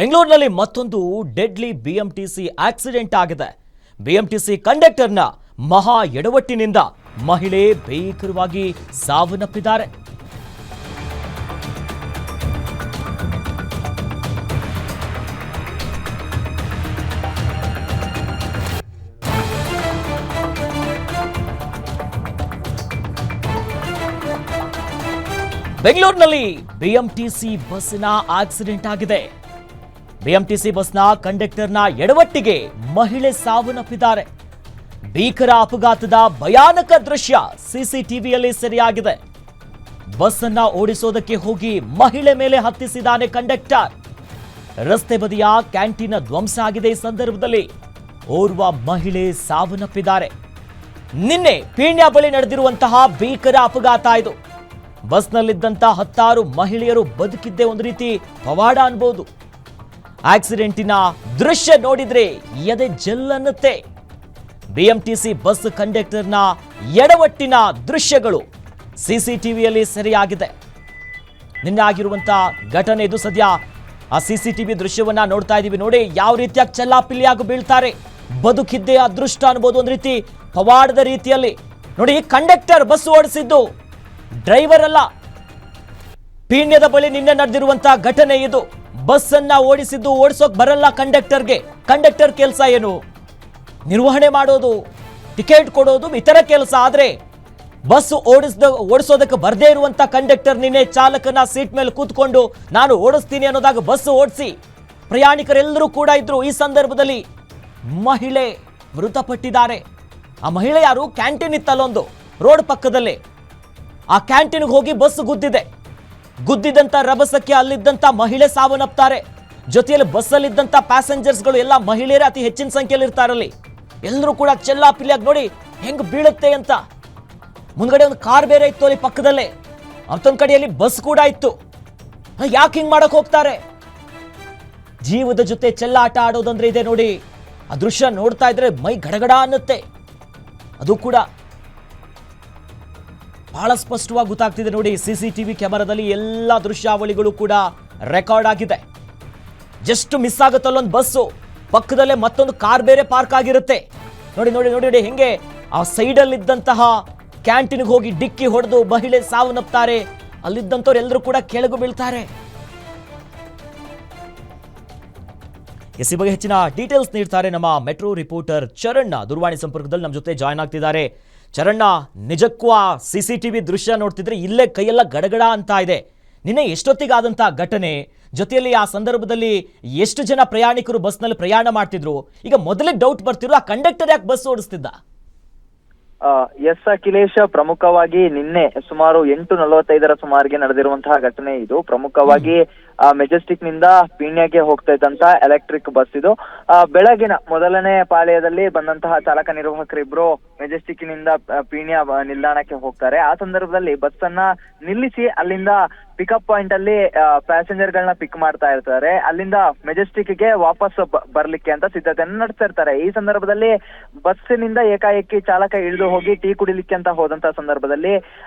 ಬೆಂಗಳೂರಿನಲ್ಲಿ ಮತ್ತೊಂದು deadly BMTC accident ಆಗಿದೆ. ಬಿಎಂಟಿಸಿ ಕಂಡಕ್ಟರ್ನ ಮಹಾ ಎಡವಟ್ಟಿನಿಂದ ಮಹಿಳೆ ಭೀಕರವಾಗಿ ಸಾವನ್ನಪ್ಪಿದ್ದಾರೆ. ಬೆಂಗಳೂರಿನಲ್ಲಿ ಬಿಎಂಟಿಸಿ ಬಸ್ಸಿನ ಆಕ್ಸಿಡೆಂಟ್ ಆಗಿದೆ. ಬಿಎಂಟಿಸಿ ಬಸ್ನ ಕಂಡಕ್ಟರ್ನ ಎಡವಟ್ಟಿಗೆ ಮಹಿಳೆ ಸಾವನ್ನಪ್ಪಿದ್ದಾರೆ. ಭೀಕರ ಅಪಘಾತದ ಭಯಾನಕ ದೃಶ್ಯ ಸಿಸಿಟಿವಿಯಲ್ಲಿ ಸೆರೆಯಾಗಿದೆ. ಬಸ್ ಅನ್ನ ಓಡಿಸೋದಕ್ಕೆ ಹೋಗಿ ಮಹಿಳೆ ಮೇಲೆ ಹತ್ತಿಸಿದ್ದಾನೆ ಕಂಡಕ್ಟರ್. ರಸ್ತೆ ಬದಿಯ ಕ್ಯಾಂಟೀನ್ ಧ್ವಂಸ ಆಗಿದೆ. ಈ ಸಂದರ್ಭದಲ್ಲಿ ಓರ್ವ ಮಹಿಳೆ ಸಾವನ್ನಪ್ಪಿದ್ದಾರೆ. ನಿನ್ನೆ ಪೀಣ್ಯ ಬಳಿ ನಡೆದಿರುವಂತಹ ಭೀಕರ ಅಪಘಾತ ಇದು. ಬಸ್ನಲ್ಲಿದ್ದಂತ 10 ಮಹಿಳೆಯರು ಬದುಕಿದ್ದೇ ಒಂದು ರೀತಿ ಪವಾಡ ಅನ್ಬೋದು. ಆಕ್ಸಿಡೆಂಟಿನ ದೃಶ್ಯ ನೋಡಿದ್ರೆ ಎದೆ ಜಲ್ಲನ್ನುತ್ತೆ. ಬಿಎಂಟಿಸಿ ಬಸ್ ಕಂಡಕ್ಟರ್ನ ಎಡವಟ್ಟಿನ ದೃಶ್ಯಗಳು ಸಿಸಿಟಿವಿಯಲ್ಲಿ ಸೆರೆಯಾಗಿದೆ. ನಿನ್ನೆ ಆಗಿರುವಂತಹ ಘಟನೆ ಇದು. ಸದ್ಯ ಆ ಸಿಸಿಟಿವಿ ದೃಶ್ಯವನ್ನ ನೋಡ್ತಾ ಇದೀವಿ. ನೋಡಿ ಯಾವ ರೀತಿಯಾಗಿ ಚೆಲ್ಲಾಪಿಲ್ಲಿಯಾಗಿ ಬೀಳ್ತಾರೆ. ಬದುಕಿದ್ದೇ ಅದೃಷ್ಟ ಅನ್ಬೋದು, ಒಂದು ರೀತಿ ಪವಾಡದ ರೀತಿಯಲ್ಲಿ. ನೋಡಿ, ಕಂಡಕ್ಟರ್ ಬಸ್ ಓಡಿಸಿದ್ದು, ಡ್ರೈವರ್ ಅಲ್ಲ. ಪೀಣ್ಯದ ಬಳಿ ನಿನ್ನೆ ನಡೆದಿರುವಂತಹ ಘಟನೆ ಇದು. ಬಸ್ ಅನ್ನ ಓಡಿಸೋಕ್ ಬರಲ್ಲ ಕಂಡಕ್ಟರ್ಗೆ. ಕಂಡಕ್ಟರ್ ಕೆಲಸ ಏನು? ನಿರ್ವಹಣೆ ಮಾಡೋದು, ಟಿಕೆಟ್ ಕೊಡೋದು, ಇತರ ಕೆಲಸ. ಆದ್ರೆ ಬಸ್ ಓಡಿಸೋದಕ್ಕೆ ಬರದೇ ಇರುವಂತ ಕಂಡಕ್ಟರ್ ನಿನ್ನೆ ಚಾಲಕನ ಸೀಟ್ ಮೇಲೆ ಕೂತ್ಕೊಂಡು ನಾನು ಓಡಿಸ್ತೀನಿ ಅನ್ನೋದಾಗ ಬಸ್ ಓಡಿಸಿ ಪ್ರಯಾಣಿಕರೆಲ್ಲರೂ ಕೂಡ ಇದ್ರು. ಈ ಸಂದರ್ಭದಲ್ಲಿ ಮಹಿಳೆ ಮೃತಪಟ್ಟಿದ್ದಾರೆ. ಆ ಮಹಿಳೆ ಯಾರು? ಕ್ಯಾಂಟೀನ್ ಇತ್ತಲ್ಲೊಂದು ರೋಡ್ ಪಕ್ಕದಲ್ಲೇ. ಆ ಕ್ಯಾಂಟೀನ್ಗೆ ಹೋಗಿ ಬಸ್ ಗುದ್ದಿದಂತ ರಭಸಕ್ಕೆ ಅಲ್ಲಿದ್ದಂತ ಮಹಿಳೆ ಸಾವನ್ನಪ್ತಾರೆ. ಜೊತೆಯಲ್ಲಿ ಬಸ್ಸಲ್ಲಿದ್ದಂತ ಪ್ಯಾಸೆಂಜರ್ಸ್ಗಳು ಎಲ್ಲ ಮಹಿಳೆಯರೇ ಅತಿ ಹೆಚ್ಚಿನ ಸಂಖ್ಯೆಯಲ್ಲಿ ಇರ್ತಾರಲ್ಲಿ. ಎಲ್ಲರೂ ಕೂಡ ಚೆಲ್ಲಾಪಿಲ್ಲಿಯಾಗಿ ನೋಡಿ ಹೆಂಗ್ ಬೀಳುತ್ತೆ ಅಂತ. ಮುಂದ್ಗಡೆ ಒಂದು ಕಾರ್ ಬೇರೆ ಇತ್ತು ಅಲ್ಲಿ ಪಕ್ಕದಲ್ಲೇ. ಮತ್ತೊಂದ್ ಕಡೆಯಲ್ಲಿ ಬಸ್ ಕೂಡ ಇತ್ತು. ಯಾಕೆ ಹಿಂಗ್ ಮಾಡಕ್ ಹೋಗ್ತಾರೆ? ಜೀವದ ಜೊತೆ ಚೆಲ್ಲಾಟ ಆಡೋದಂದ್ರೆ ಇದೆ ನೋಡಿ. ಆ ದೃಶ್ಯ ನೋಡ್ತಾ ಇದ್ರೆ ಮೈ ಗಡಗಡ ಅನ್ನುತ್ತೆ. ಅದು ಕೂಡ ಬಹಳ ಸ್ಪಷ್ಟವಾಗಿ ಗೊತ್ತಾಗ್ತಿದೆ ನೋಡಿ. ಸಿಸಿಟಿವಿ ಕ್ಯಾಮೆರಾದಲ್ಲಿ ಎಲ್ಲ ದೃಶ್ಯಾವಳಿಗಳು ಕೂಡ ರೆಕಾರ್ಡ್ ಆಗಿದೆ. ಜಸ್ಟ್ ಮಿಸ್ ಆಗುತ್ತಲ್ಲೊಂದು ಬಸ್ಸು, ಪಕ್ಕದಲ್ಲೇ ಮತ್ತೊಂದು ಕಾರ್ ಬೇರೆ ಪಾರ್ಕ್ ಆಗಿರುತ್ತೆ. ನೋಡಿ ನೋಡಿ ನೋಡಿ ನೋಡಿ ಹೆಂಗೆ ಆ ಸೈಡಲ್ಲಿ ಇದ್ದಂತಹ ಕ್ಯಾಂಟೀನ್ಗೆ ಹೋಗಿ ಡಿಕ್ಕಿ ಹೊಡೆದು ಮಹಿಳೆ ಸಾವನ್ನಪ್ತಾರೆ. ಅಲ್ಲಿದ್ದಂಥವ್ರು ಎಲ್ಲರೂ ಕೂಡ ಕೆಳಗು ಬೀಳ್ತಾರೆ. ಈ ಬಗ್ಗೆ ಹೆಚ್ಚಿನ ಡೀಟೇಲ್ಸ್ ನೀಡ್ತಾರೆ ನಮ್ಮ ಮೆಟ್ರೋ ರಿಪೋರ್ಟರ್ ಚರಣ್. ದೂರವಾಣಿ ಸಂಪರ್ಕದಲ್ಲಿ ನಮ್ಮ ಜೊತೆ ಜಾಯ್ನ್ ಆಗ್ತಿದ್ದಾರೆ. ಚರಣ್ಣ, ನಿಜಕ್ಕೂ ಆ ಸಿಸಿಟಿವಿ ದೃಶ್ಯ ನೋಡ್ತಿದ್ರೆ ಇಲ್ಲೇ ಕೈಯೆಲ್ಲ ಗಡಗಡ ಅಂತ ಇದೆ. ನಿನ್ನೆ ಎಷ್ಟೊತ್ತಿಗಾದಂತಹ ಘಟನೆ, ಜೊತೆಯಲ್ಲಿ ಆ ಸಂದರ್ಭದಲ್ಲಿ ಎಷ್ಟು ಜನ ಪ್ರಯಾಣಿಕರು ಬಸ್ನಲ್ಲಿ ಪ್ರಯಾಣ ಮಾಡ್ತಿದ್ರು? ಈಗ ಮೊದಲೇ ಡೌಟ್ ಬರ್ತಿರೋ ಆ ಕಂಡಕ್ಟರ್ ಯಾಕೆ ಬಸ್ ಓಡಿಸ್ತಿದ್ದ? ಎಸ್ ಅಖಿಲೇಶ್, ಪ್ರಮುಖವಾಗಿ ನಿನ್ನೆ ಸುಮಾರು 8:45 ಸುಮಾರಿಗೆ ನಡೆದಿರುವಂತಹ ಘಟನೆ ಇದು. ಪ್ರಮುಖವಾಗಿ ಮೆಜೆಸ್ಟಿಕ್ ನಿಂದ ಪೀಣ್ಯಗೆ ಹೋಗ್ತಾ ಇದ್ದಂತ ಎಲೆಕ್ಟ್ರಿಕ್ ಬಸ್ ಇದು. ಬೆಳಗಿನ ಮೊದಲನೇ ಪಾಳ್ಯದಲ್ಲಿ ಬಂದಂತಹ ಚಾಲಕ ನಿರ್ವಾಹಕರಿಬ್ರು ಮೆಜೆಸ್ಟಿಕ್ ನಿಂದ ಪೀಣ್ಯ ನಿಲ್ದಾಣಕ್ಕೆ ಹೋಗ್ತಾರೆ. ಆ ಸಂದರ್ಭದಲ್ಲಿ ಬಸ್ ಅನ್ನ ನಿಲ್ಲಿಸಿ ಅಲ್ಲಿಂದ ಪಿಕಪ್ ಪಾಯಿಂಟ್ ಅಲ್ಲಿ ಪ್ಯಾಸೆಂಜರ್ ಗಳನ್ನ ಪಿಕ್ ಮಾಡ್ತಾ ಇರ್ತಾರೆ. ಅಲ್ಲಿಂದ ಮೆಜೆಸ್ಟಿಕ್ ಗೆ ವಾಪಸ್ ಬರ್ಲಿಕ್ಕೆ ಅಂತ ಸಿದ್ಧತೆಯನ್ನು ನಡೆಸ್ತಾ ಇರ್ತಾರೆ. ಈ ಸಂದರ್ಭದಲ್ಲಿ ಬಸ್ಸಿನಿಂದ ಏಕಾಏಕಿ ಚಾಲಕ ಇಳಿದು ಹೋಗಿ ಟೀ ಕುಡಿಲಿಕ್ಕೆ ಅಂತ ಹೋದಂತ ಸಂದರ್ಭದಲ್ಲಿ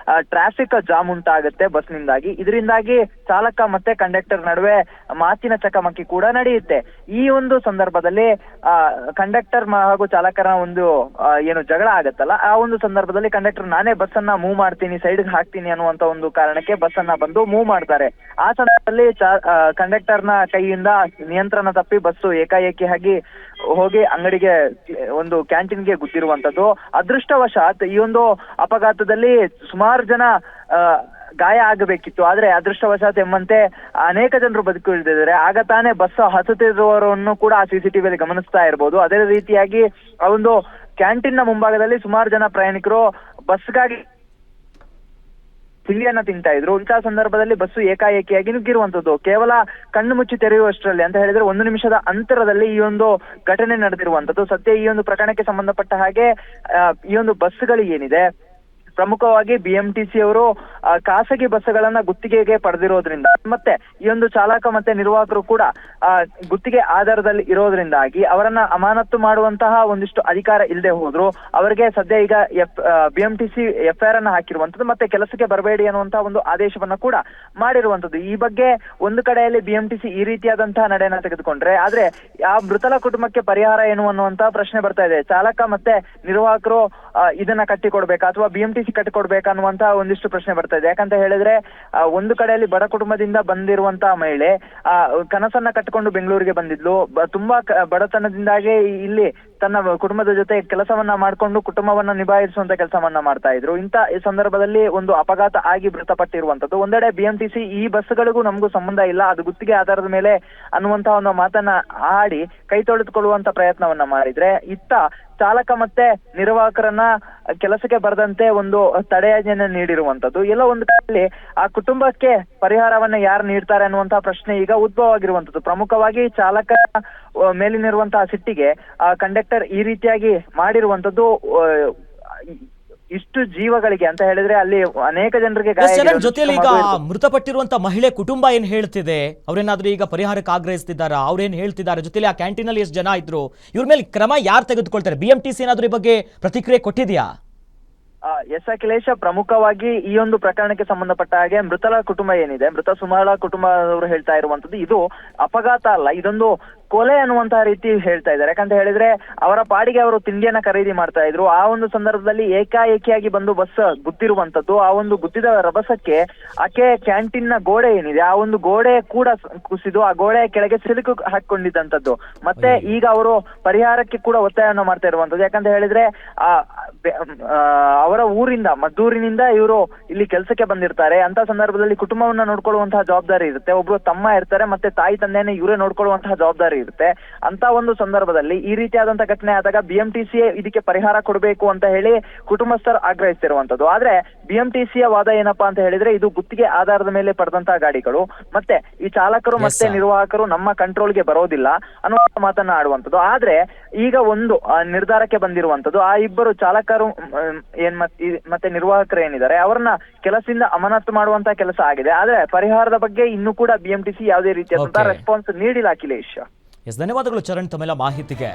ಟ್ರಾಫಿಕ್ ಜಾಮ್ ಉಂಟಾಗುತ್ತೆ ಬಸ್ನಿಂದಾಗಿ. ಇದರಿಂದಾಗಿ ಚಾಲಕ ಮತ್ತೆ ಕಂಡಕ್ಟರ್ ನಡುವೆ ಮಾತಿನ ಚಕಮಕಿ ಕೂಡ ನಡೆಯುತ್ತೆ. ಈ ಒಂದು ಸಂದರ್ಭದಲ್ಲಿ ಕಂಡಕ್ಟರ್ ಹಾಗೂ ಚಾಲಕರ ಒಂದು ಏನು ಜಗಳ ಆಗತ್ತಲ್ಲ, ಆ ಒಂದು ಸಂದರ್ಭದಲ್ಲಿ ಕಂಡಕ್ಟರ್ ನಾನೇ ಬಸ್ ಅನ್ನ ಮೂವ್ ಮಾಡ್ತೀನಿ, ಸೈಡ್ಗೆ ಹಾಕ್ತೀನಿ ಅನ್ನುವಂತ ಒಂದು ಕಾರಣಕ್ಕೆ ಬಸ್ ಅನ್ನ ಬಂದು ಮೂವ್ ಮಾಡ್ತಾರೆ. ಆ ಸಂದರ್ಭದಲ್ಲಿ ಕಂಡಕ್ಟರ್ನ ಕೈಯಿಂದ ನಿಯಂತ್ರಣ ತಪ್ಪಿ ಬಸ್ಸು ಏಕಾಏಕಿ ಆಗಿ ಹೋಗಿ ಅಂಗಡಿಗೆ ಒಂದು ಕ್ಯಾಂಟೀನ್ಗೆ ಗುದ್ದಿರುವಂತದ್ದು. ಅದೃಷ್ಟವಶಾತ್ ಈ ಒಂದು ಅಪಘಾತದಲ್ಲಿ ಸುಮಾರು ಜನ ಗಾಯ ಆಗಬೇಕಿತ್ತು. ಆದ್ರೆ ಅದೃಷ್ಟವಶಾತ್ ಎಂಬಂತೆ ಅನೇಕ ಜನರು ಬದುಕುಳಿದಿದ್ದಾರೆ. ಆಗ ತಾನೇ ಬಸ್ ಹಸುತ್ತಿರುವವರನ್ನು ಕೂಡ ಆ ಸಿಸಿಟಿವಿಯಲ್ಲಿ ಗಮನಿಸ್ತಾ ಇರಬಹುದು. ಅದೇ ರೀತಿಯಾಗಿ ಆ ಒಂದು ಕ್ಯಾಂಟೀನ್ ನ ಮುಂಭಾಗದಲ್ಲಿ ಸುಮಾರು ಜನ ಪ್ರಯಾಣಿಕರು ಬಸ್ಗಾಗಿ ತಿಂಡಿಯನ್ನ ತಿಂತಾ ಇದ್ರು. ಇಂತಹ ಸಂದರ್ಭದಲ್ಲಿ ಬಸ್ಸು ಏಕಾಏಕಿಯಾಗಿ ನುಗ್ಗಿರುವಂತದ್ದು. ಕೇವಲ ಕಣ್ಣು ಮುಚ್ಚಿ ತೆರೆಯುವಷ್ಟರಲ್ಲಿ ಅಂತ ಹೇಳಿದ್ರೆ 1 ನಿಮಿಷದ ಅಂತರದಲ್ಲಿ ಈ ಒಂದು ಘಟನೆ ನಡೆದಿರುವಂತದ್ದು. ಸದ್ಯ ಈ ಒಂದು ಪ್ರಕರಣಕ್ಕೆ ಸಂಬಂಧಪಟ್ಟ ಹಾಗೆ ಈ ಒಂದು ಬಸ್ಗಳು ಏನಿದೆ ಪ್ರಮುಖವಾಗಿ BMTC ಅವರು ಖಾಸಗಿ ಬಸ್ಗಳನ್ನ ಗುತ್ತಿಗೆಗೆ ಪಡೆದಿರೋದ್ರಿಂದ ಮತ್ತೆ ಈ ಒಂದು ಚಾಲಕ ಮತ್ತೆ ನಿರ್ವಾಹಕರು ಕೂಡ ಗುತ್ತಿಗೆ ಆಧಾರದಲ್ಲಿ ಇರೋದ್ರಿಂದಾಗಿ ಅವರನ್ನ ಅಮಾನತು ಮಾಡುವಂತಹ ಒಂದಿಷ್ಟು ಅಧಿಕಾರ ಇಲ್ಲದೆ ಹೋದ್ರು ಅವರಿಗೆ ಸದ್ಯ ಈಗ BMTC FIR ಅನ್ನ ಹಾಕಿರುವಂತದ್ದು ಮತ್ತೆ ಕೆಲಸಕ್ಕೆ ಬರಬೇಡಿ ಅನ್ನುವಂತಹ ಒಂದು ಆದೇಶವನ್ನ ಕೂಡ ಮಾಡಿರುವಂತದ್ದು. ಈ ಬಗ್ಗೆ ಒಂದು ಕಡೆಯಲ್ಲಿ BMTC ಈ ರೀತಿಯಾದಂತಹ ನಡೆಯನ್ನ ತೆಗೆದುಕೊಂಡ್ರೆ ಆದ್ರೆ ಆ ಮೃತಲ ಕುಟುಂಬಕ್ಕೆ ಪರಿಹಾರ ಏನು ಅನ್ನುವಂತಹ ಪ್ರಶ್ನೆ ಬರ್ತಾ ಇದೆ. ಚಾಲಕ ಮತ್ತೆ ನಿರ್ವಾಹಕರು ಇದನ್ನ ಕಟ್ಟಿಕೊಡ್ಬೇಕಾ ಅಥವಾ BMTC ಕಟ್ಟಿಕೊಡ್ಬೇಕಾ ಅನ್ನುವಂತಹ ಒಂದಿಷ್ಟು ಪ್ರಶ್ನೆ ಬರ್ತಾ ಇದೆ. ಯಾಕಂತ ಹೇಳಿದ್ರೆ ಒಂದು ಕಡೆಯಲ್ಲಿ ಬಡ ಕುಟುಂಬದಿಂದ ಬಂದಿರುವಂತಹ ಮಹಿಳೆ ಕನಸನ್ನ ಕಟ್ಟಿಕೊಂಡು ಬೆಂಗಳೂರಿಗೆ ಬಂದಿದ್ಲು. ತುಂಬಾ ಬಡತನದಿಂದಾಗಿ ಇಲ್ಲಿ ತನ್ನ ಕುಟುಂಬದ ಜೊತೆ ಕೆಲಸವನ್ನ ಮಾಡ್ಕೊಂಡು ಕುಟುಂಬವನ್ನ ನಿಭಾಯಿಸುವಂತ ಕೆಲಸವನ್ನ ಮಾಡ್ತಾ ಇದ್ರು. ಇಂತ ಈ ಸಂದರ್ಭದಲ್ಲಿ ಒಂದು ಅಪಘಾತ ಆಗಿ ಮೃತಪಟ್ಟಿರುವಂತದ್ದು. ಒಂದೆಡೆ BMTC ಈ ಬಸ್ಗಳಿಗೂ ನಮಗೂ ಸಂಬಂಧ ಇಲ್ಲ, ಅದು ಗುತ್ತಿಗೆ ಆಧಾರದ ಮೇಲೆ ಅನ್ನುವಂತಹ ಒಂದು ಮಾತನ್ನ ಆಡಿ ಕೈ ತೊಳೆದುಕೊಳ್ಳುವಂತ ಪ್ರಯತ್ನವನ್ನ ಮಾಡಿದ್ರೆ ಇತ್ತ ಚಾಲಕ ಮತ್ತೆ ನಿರ್ವಾಹಕರನ್ನ ಕೆಲಸಕ್ಕೆ ಬರದಂತೆ ಒಂದು ತಡೆಯಾಜ್ಞೆಯನ್ನು ನೀಡಿರುವಂತದ್ದು. ಎಲ್ಲ ಒಂದು ಕಡೆಯಲ್ಲಿ ಆ ಕುಟುಂಬಕ್ಕೆ ಪರಿಹಾರವನ್ನ ಯಾರು ನೀಡ್ತಾರೆ ಅನ್ನುವಂತಹ ಪ್ರಶ್ನೆ ಈಗ ಉದ್ಭವ ಆಗಿರುವಂತದ್ದು. ಪ್ರಮುಖವಾಗಿ ಚಾಲಕ ಮೇಲಿನಿರುವಂತಹ ಸಿಟ್ಟಿಗೆ ಕಂಡಕ್ಟರ್ ಈ ರೀತಿಯಾಗಿ ಮಾಡಿರುವಂತದ್ದು ಇಷ್ಟು ಜೀವಗಳಿಗೆ ಅಂತ ಹೇಳಿದ್ರೆ ಅಲ್ಲಿ ಅನೇಕ ಜನರಿಗೆ ಜೊತೆಯಲ್ಲಿ ಈಗ ಮೃತಪಟ್ಟಿರುವಂತ ಮಹಿಳೆ ಕುಟುಂಬ ಏನ್ ಹೇಳ್ತಿದೆ, ಅವ್ರೇನಾದ್ರೂ ಈಗ ಪರಿಹಾರಕ್ಕೆ ಆಗ್ರಹಿಸ್ತಿದ್ದಾರಾ, ಅವ್ರೇನ್ ಹೇಳ್ತಿದ್ದಾರೆ? ಜೊತೆಲಿ ಆ ಕ್ಯಾಂಟೀನ್ ಅಲ್ಲಿ ಎಷ್ಟು ಜನ ಇದ್ರು, ಇವ್ರ ಮೇಲೆ ಕ್ರಮ ಯಾರು ತೆಗೆದುಕೊಳ್ತಾರೆ? BMTC ಏನಾದ್ರೂ ಈ ಬಗ್ಗೆ ಪ್ರತಿಕ್ರಿಯೆ ಕೊಟ್ಟಿದ್ಯಾ? ಎಸ್ ಅಖಿಲೇಶ, ಪ್ರಮುಖವಾಗಿ ಈ ಒಂದು ಪ್ರಕರಣಕ್ಕೆ ಸಂಬಂಧಪಟ್ಟ ಹಾಗೆ ಮೃತಳ ಕುಟುಂಬ ಏನಿದೆ, ಮೃತ ಸುಮಲಾ ಕುಟುಂಬದವರು ಹೇಳ್ತಾ ಇರುವಂತದ್ದು ಇದು ಅಪಘಾತ ಅಲ್ಲ, ಇದೊಂದು ಕೊಲೆ ಅನ್ನುವಂತಹ ರೀತಿ ಹೇಳ್ತಾ ಇದ್ದಾರೆ. ಯಾಕಂತ ಹೇಳಿದ್ರೆ ಅವರ ಪಾಡಿಗೆ ಅವರು ತಿಂಡಿಯನ್ನ ಖರೀದಿ ಮಾಡ್ತಾ ಇದ್ರು. ಆ ಒಂದು ಸಂದರ್ಭದಲ್ಲಿ ಏಕಾಏಕಿಯಾಗಿ ಬಂದು ಬಸ್ ಗುದ್ದಿರುವಂತದ್ದು. ಆ ಒಂದು ಗುದ್ದಿದ ರಭಸಕ್ಕೆ ಆಕೆ ಕ್ಯಾಂಟೀನ್ ನ ಗೋಡೆ ಏನಿದೆ ಆ ಒಂದು ಗೋಡೆ ಕೂಡ ಕುಸಿದು ಆ ಗೋಡೆಯ ಕೆಳಗೆ ಸಿಲುಕು ಹಾಕೊಂಡಿದ್ದಂಥದ್ದು. ಮತ್ತೆ ಈಗ ಅವರು ಪರಿಹಾರಕ್ಕೆ ಕೂಡ ಒತ್ತಾಯವನ್ನು ಮಾಡ್ತಾ ಇರುವಂತದ್ದು. ಯಾಕಂತ ಹೇಳಿದ್ರೆ ಅವರ ಊರಿಂದ ಮದ್ದೂರಿನಿಂದ ಇವರು ಇಲ್ಲಿ ಕೆಲಸಕ್ಕೆ ಬಂದಿರ್ತಾರೆ. ಅಂತ ಸಂದರ್ಭದಲ್ಲಿ ಕುಟುಂಬವನ್ನ ನೋಡ್ಕೊಳ್ಳುವಂತಹ ಜವಾಬ್ದಾರಿ ಇರುತ್ತೆ. ಒಬ್ರು ತಮ್ಮ ಇರ್ತಾರೆ, ಮತ್ತೆ ತಾಯಿ ತಂದೆಯನ್ನ ಇವರೇ ನೋಡ್ಕೊಳ್ಳುವಂತಹ ಜವಾಬ್ದಾರಿ ಇರುತ್ತೆ. ಅಂತ ಒಂದು ಸಂದರ್ಭದಲ್ಲಿ ಈ ರೀತಿಯಾದಂತಹ ಘಟನೆ ಆದಾಗ BMTC ಇದಕ್ಕೆ ಪರಿಹಾರ ಕೊಡಬೇಕು ಅಂತ ಹೇಳಿ ಕುಟುಂಬಸ್ಥರು ಆಗ್ರಹಿಸ್ತಿರುವಂತದ್ದು. ಆದ್ರೆ BMTCಯ ವಾದ ಏನಪ್ಪಾ ಅಂತ ಹೇಳಿದ್ರೆ ಇದು ಗುತ್ತಿಗೆ ಆಧಾರದ ಮೇಲೆ ಪಡೆದಂತಹ ಗಾಡಿಗಳು, ಮತ್ತೆ ಈ ಚಾಲಕರು ಮತ್ತೆ ನಿರ್ವಾಹಕರು ನಮ್ಮ ಕಂಟ್ರೋಲ್ಗೆ ಬರೋದಿಲ್ಲ ಅನ್ನುವ ಮಾತನ್ನ ಆಡುವಂತದ್ದು. ಆದ್ರೆ ಈಗ ಒಂದು ನಿರ್ಧಾರಕ್ಕೆ ಬಂದಿರುವಂತದ್ದು, ಆ ಇಬ್ಬರು ಚಾಲಕರು ಮತ್ತೆ ನಿರ್ವಾಹಕರು ಏನಿದ್ದಾರೆ ಅವರನ್ನ ಕೆಲಸದಿಂದ ಅಮಾನತು ಮಾಡುವಂತಹ ಕೆಲಸ ಆಗಿದೆ. ಆದ್ರೆ ಪರಿಹಾರದ ಬಗ್ಗೆ ಇನ್ನೂ ಕೂಡ BMTC ಯಾವುದೇ ರೀತಿಯಾದಂತಹ ರೆಸ್ಪಾನ್ಸ್ ನೀಡಿಲ್ಲ ಅಖಿಲೇಶ್. ಧನ್ಯವಾದಗಳು ಚರಣ್ ತಮ್ಮೆಲ್ಲ ಮಾಹಿತಿಗೆ.